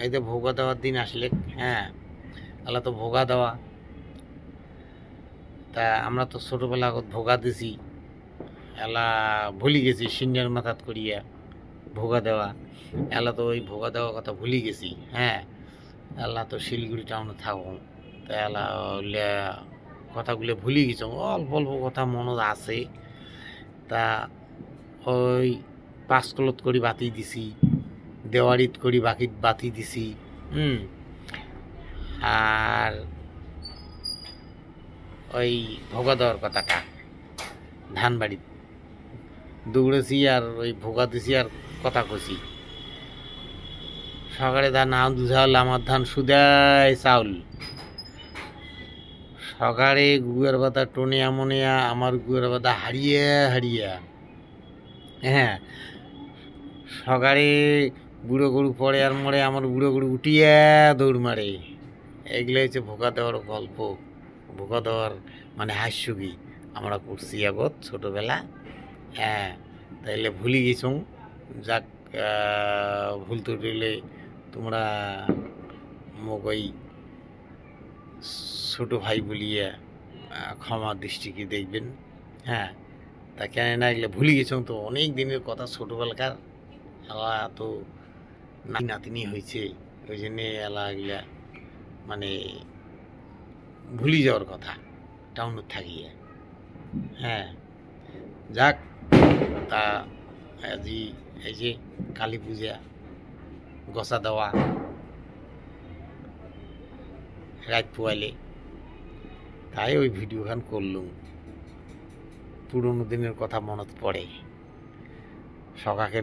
এই যে ভোগা দেওয়ার দিন আসলে, হ্যাঁ এলা তো ভোগা দেওয়া, তা আমরা তো ছোটোবেলা ভোগা দিছি, এলা ভুলি গেছি সিন্নের মাথাত করিয়া ভোগা দেওয়া, এলা তো ওই ভোগা দেওয়ার কথা ভুলি গেছি। হ্যাঁ এলা তো শিলিগুড়ি টাউনে থাকো, তা এলা কথাগুলো ভুলি গেছ, অল্প অল্প কথা মনত আছে। তা ওই পাঁচকলত করি বাতি দিছি, দেওয়ারিত করি বাতি দিছি। আর ওই ভোগা দেওয়ার কথাটা ধান বাড়ি দৌড়েছি আর ওই ভোগা দিছি আর কথা কছি। সকালে ধান আউদু চাউল, আমার ধান সুদাই চাউল। সকালে গুয়ের পাতা টনিয়া মনিয়া, আমার গুয়ের পাতা হারিয়া হারিয়া। হ্যাঁ সকালে বুড়ো গরু পড়ে আর মরে, আমার বুড়ো গরু উঠিয়া দৌড় মারে। এগুলো হচ্ছে ভোগা দেওয়ার গল্প, ভোগা দেওয়ার মানে হাস্যগী আমরা করছি আগত ছোটোবেলা। হ্যাঁ তাইলে ভুলি গেছ, যাক ভুল ত্রুটিলে তোমরা মোক ওই ছোটো ভাই বলিয়ে ক্ষমা দৃষ্টিকে দেখবেন। হ্যাঁ তা কেন না এগুলো ভুলি গেছ তো, অনেক দিনের কথা ছোটোবেলাকার, এলা তো নাতিনি হয়েছে, ওই জন্যে এলা এগুলা মানে ভুলি যাওয়ার কথা টাউনত থাকিয়ে। হ্যাঁ যাক, তা আজি এই যে কালী পূজা গসা দেওয়া রাত পোয়ালে, তাই ওই ভিডিওখান করলুম। পুরোনো দিনের কথা মনত পড়ে। সকাকে